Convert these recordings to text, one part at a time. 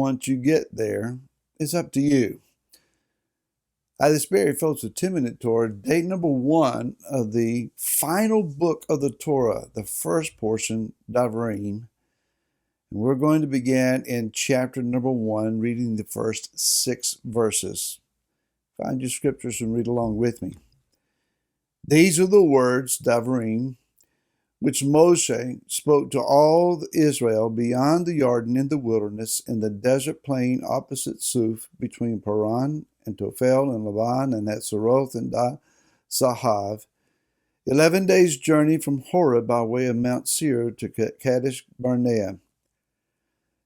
once you get there, it's up to you. The Spirit folks with 10-minute Torah, day number 1 of the final book of the Torah, the first portion, Davarim. And we're going to begin in chapter number 1, reading the first 6 verses. Find your scriptures and read along with me. These are the words, Davarim, which Moshe spoke to all Israel beyond the Jordan in the wilderness, in the desert plain opposite Suf, between Paran and Tophel and Laban and Hatzeroth and Sahav, 11 days' journey from Horeb by way of Mount Seir to Kadesh Barnea.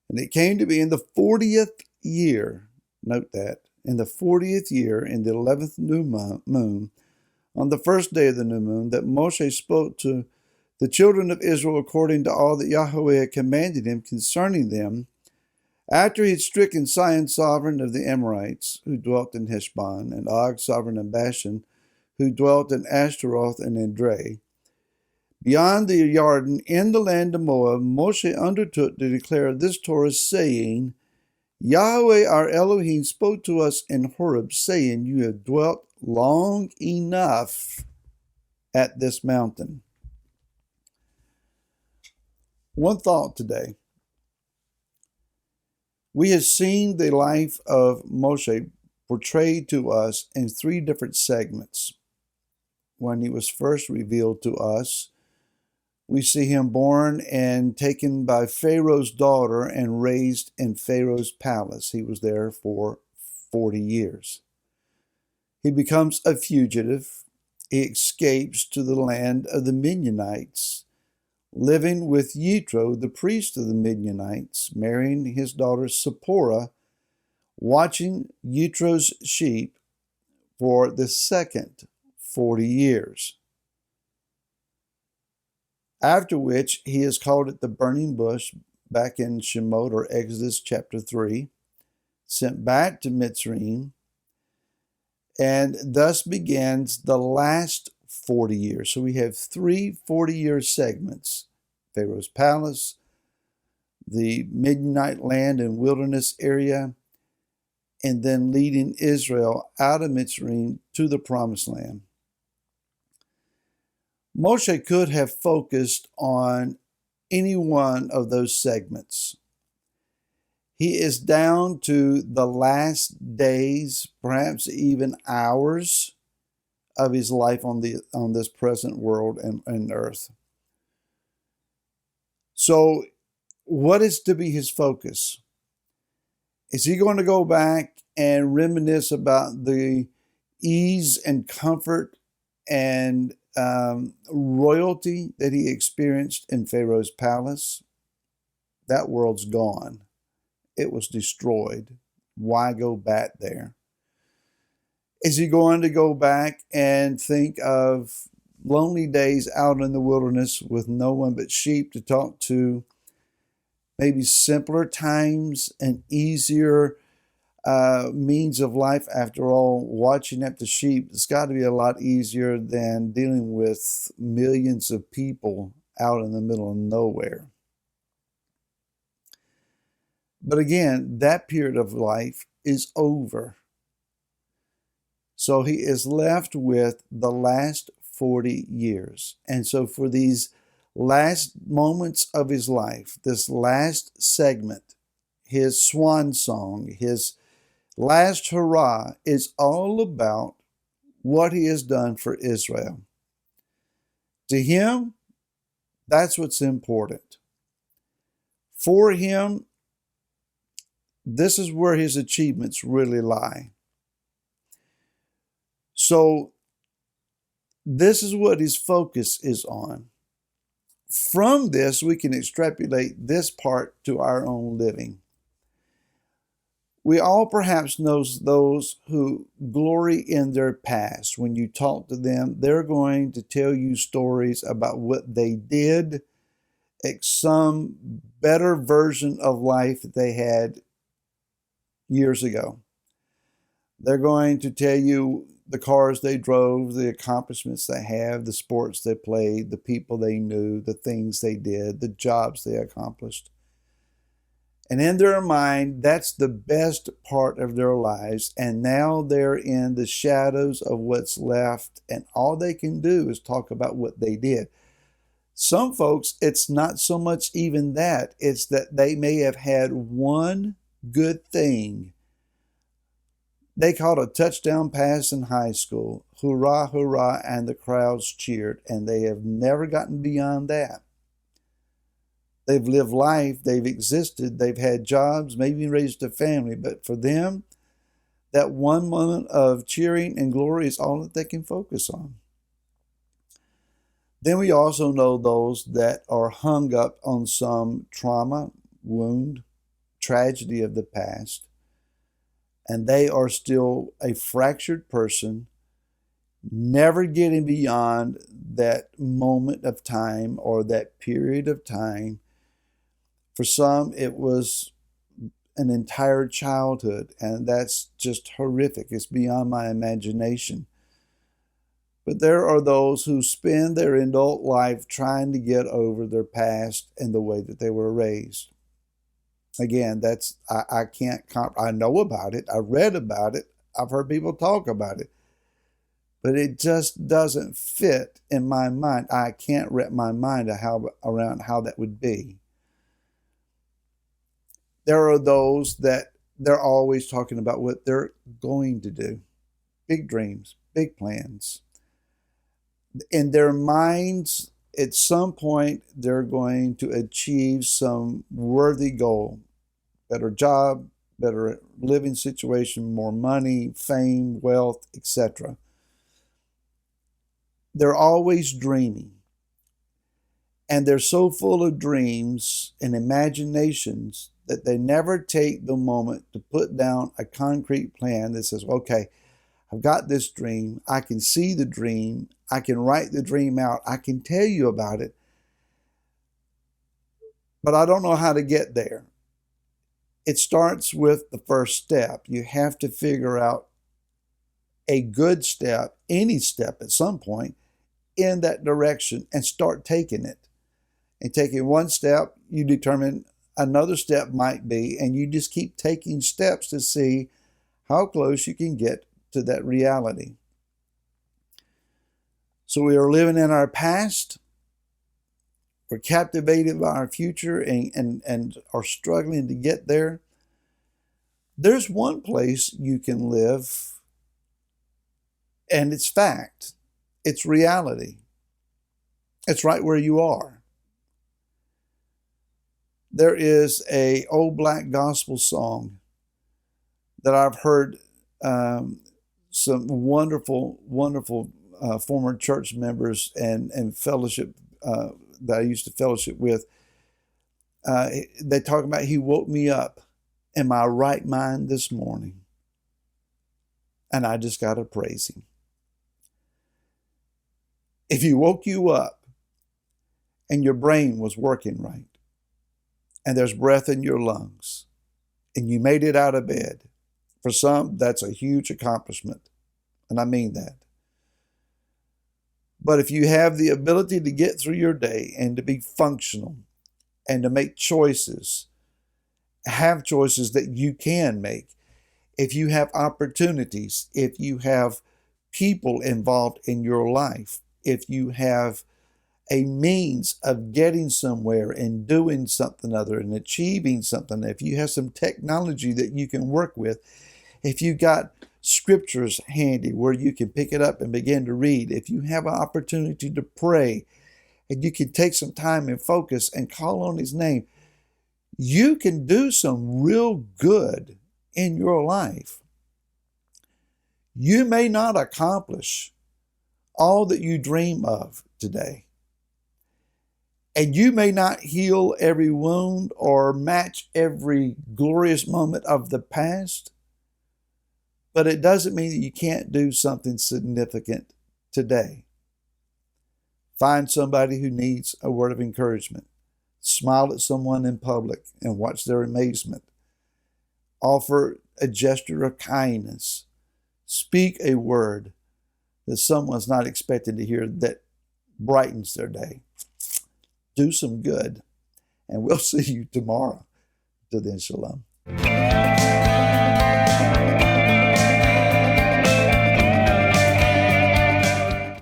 And it came to be in the 40th year, note that, in the 40th year, in the 11th new moon, on the first day of the new moon, that Moshe spoke to the children of Israel according to all that Yahweh had commanded him concerning them, after he had stricken Sihon, sovereign of the Amorites, who dwelt in Heshbon, and Og, sovereign of Bashan, who dwelt in Ashtaroth and Edrei. Beyond the Jordan, in the land of Moab, Moshe undertook to declare this Torah, saying, Yahweh our Elohim spoke to us in Horeb, saying, You have dwelt long enough at this mountain. One thought today. We have seen the life of Moshe portrayed to us in 3 different segments. When he was first revealed to us, we see him born and taken by Pharaoh's daughter and raised in Pharaoh's palace. He was there for 40 years. He becomes a fugitive. He escapes to the land of the Midianites, living with Yitro, the priest of the Midianites, marrying his daughter Zipporah, watching Yitro's sheep for the second 40 years. After which he is called at the burning bush back in Shemot or Exodus chapter 3, sent back to Mitzrayim, and thus begins the last 40 years. So we have 3 40-year segments: Pharaoh's palace, the Midianite land and wilderness area, and then leading Israel out of Mitzrayim to the promised land. Moshe could have focused on any one of those segments. He is down to the last days, perhaps even hours, of his life on this present world and earth. So, what is to be his focus? Is he going to go back and reminisce about the ease and comfort and royalty that he experienced in Pharaoh's palace? That world's gone. It was destroyed. Why go back there? Is he going to go back and think of lonely days out in the wilderness with no one but sheep to talk to? Maybe simpler times and easier means of life. After all, watching after sheep, it's got to be a lot easier than dealing with millions of people out in the middle of nowhere. But again, that period of life is over. So he is left with the last 40 years. And so for these last moments of his life, this last segment, his swan song, his last hurrah, is all about what he has done for Israel. To him, that's what's important. For him, this is where his achievements really lie. So this is what his focus is on. From this, we can extrapolate this part to our own living. We all perhaps know those who glory in their past. When you talk to them, they're going to tell you stories about what they did, some better version of life that they had years ago. They're going to tell you the cars they drove, the accomplishments they have, the sports they played, the people they knew, the things they did, the jobs they accomplished. And in their mind, that's the best part of their lives. And now they're in the shadows of what's left, and all they can do is talk about what they did. Some folks, it's not so much even that, it's that they may have had one good thing. They caught a touchdown pass in high school. Hurrah, hurrah, and the crowds cheered, and they have never gotten beyond that. They've lived life, they've existed, they've had jobs, maybe raised a family, but for them, that one moment of cheering and glory is all that they can focus on. Then we also know those that are hung up on some trauma, wound, tragedy of the past, and they are still a fractured person, never getting beyond that moment of time or that period of time. For some, it was an entire childhood, and that's just horrific. It's beyond my imagination. But there are those who spend their adult life trying to get over their past and the way that they were raised. Again, I can't, I know about it, I read about it, I've heard people talk about it, but it just doesn't fit in my mind. I can't wrap my mind around how that would be. There are those that they're always talking about what they're going to do. Big dreams, big plans. In their minds, at some point, they're going to achieve some worthy goal. Better job, better living situation, more money, fame, wealth, etc. They're always dreaming. And they're so full of dreams and imaginations that they never take the moment to put down a concrete plan that says, okay, I've got this dream. I can see the dream. I can write the dream out. I can tell you about it. But I don't know how to get there. It starts with the first step. You have to figure out a good step, any step at some point, in that direction and start taking it. And taking one step, you determine another step might be, and you just keep taking steps to see how close you can get to that reality. So we are living in our past, we're captivated by our future and are struggling to get there. There's one place you can live, and it's fact. It's reality. It's right where you are. There is an old black gospel song that I've heard some wonderful, wonderful former church members and fellowship that I used to fellowship with. They talk about, he woke me up in my right mind this morning, and I just got to praise him. If he woke you up and your brain was working right, and there's breath in your lungs, and you made it out of bed, for some, that's a huge accomplishment, and I mean that. But if you have the ability to get through your day and to be functional and to make choices, have choices that you can make, if you have opportunities, if you have people involved in your life, if you have a means of getting somewhere and doing something other and achieving something, if you have some technology that you can work with, if you got scriptures handy where you can pick it up and begin to read, if you have an opportunity to pray and you can take some time and focus and call on his name, you can do some real good in your life. You may not accomplish all that you dream of today. And you may not heal every wound or match every glorious moment of the past, but it doesn't mean that you can't do something significant today. Find somebody who needs a word of encouragement. Smile at someone in public and watch their amazement. Offer a gesture of kindness. Speak a word that someone's not expected to hear that brightens their day. Do some good, and we'll see you tomorrow. Till then, shalom.